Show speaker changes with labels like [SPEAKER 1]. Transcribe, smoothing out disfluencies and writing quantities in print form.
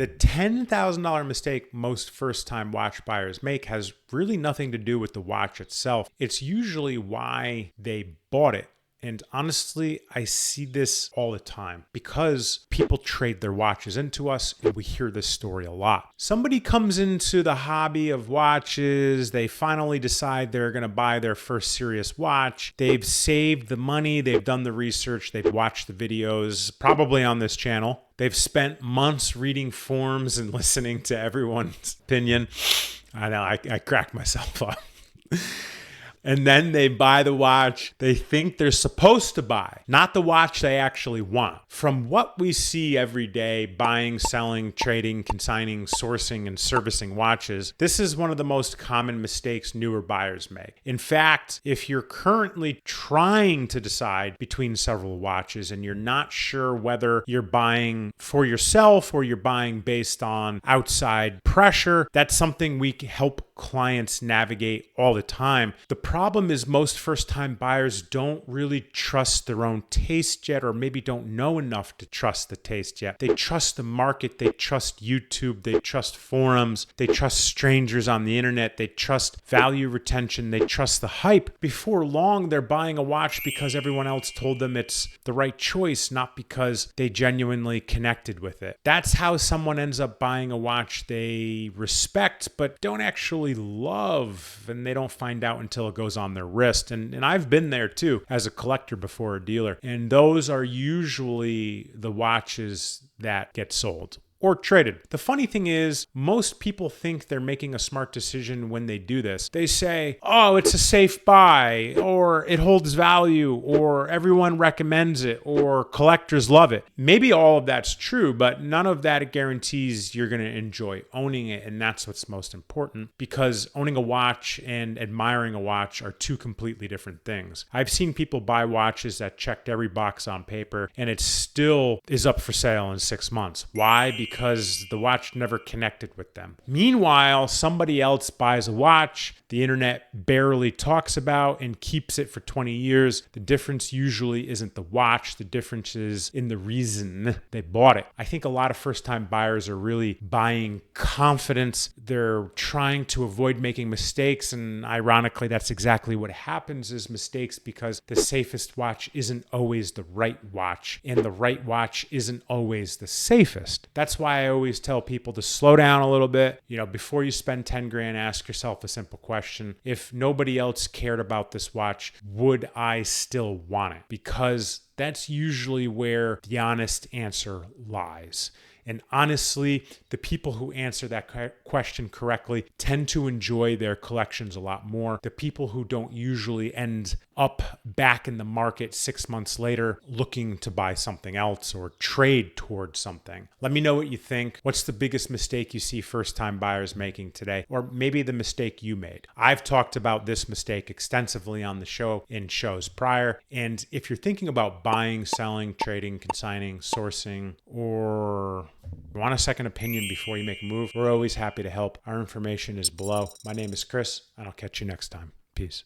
[SPEAKER 1] The $10,000 mistake most first-time watch buyers make has really nothing to do with the watch itself. It's usually why they bought it. And honestly, I see this all the time because people trade their watches into us, and we hear this story a lot. Somebody comes into the hobby of watches, they finally decide they're going to buy their first serious watch. They've saved the money, they've done the research, they've watched the videos, probably on this channel. They've spent months reading forums and listening to everyone's opinion. I know, I crack myself up. And then they buy the watch they think they're supposed to buy, not the watch they actually want. From what we see every day, buying, selling, trading, consigning, sourcing, and servicing watches, this is one of the most common mistakes newer buyers make. In fact, if you're currently trying to decide between several watches and you're not sure whether you're buying for yourself or you're buying based on outside pressure, that's something we help clients navigate all the time. The problem is most first-time buyers don't really trust their own taste yet, or maybe don't know enough to trust the taste yet. They trust the market, they trust YouTube, they trust forums, they trust strangers on the internet, they trust value retention, they trust the hype. Before long, they're buying a watch because everyone else told them it's the right choice, not because they genuinely connected with it. That's how someone ends up buying a watch they respect, but don't actually love, and they don't find out until it goes on their wrist. And I've been there too as a collector before a dealer. And those are usually the watches that get sold or traded. The funny thing is, most people think they're making a smart decision when they do this. They say, oh, it's a safe buy, or it holds value, or everyone recommends it, or collectors love it. Maybe all of that's true, but none of that guarantees you're going to enjoy owning it. And that's what's most important, because owning a watch and admiring a watch are two completely different things. I've seen people buy watches that checked every box on paper, and it still is up for sale in 6 months. Why? Because the watch never connected with them. Meanwhile, somebody else buys a watch the internet barely talks about and keeps it for 20 years. The difference usually isn't the watch. The difference is in the reason they bought it. I think a lot of first-time buyers are really buying confidence. They're trying to avoid making mistakes, and ironically, that's exactly what happens is mistakes, because the safest watch isn't always the right watch, and the right watch isn't always the safest. That's why I always tell people to slow down a little bit. Before you spend 10 grand, ask yourself a simple question. If nobody else cared about this watch, would I still want it? Because that's usually where the honest answer lies. And honestly, the people who answer that question correctly tend to enjoy their collections a lot more. The people who don't usually end up back in the market 6 months later looking to buy something else or trade towards something. Let me know what you think. What's the biggest mistake you see first-time buyers making today? Or maybe the mistake you made. I've talked about this mistake extensively on the show in shows prior. And if you're thinking about buying, selling, trading, consigning, sourcing, or you want a second opinion before you make a move, we're always happy to help. Our information is below. My name is Chris, and I'll catch you next time. Peace.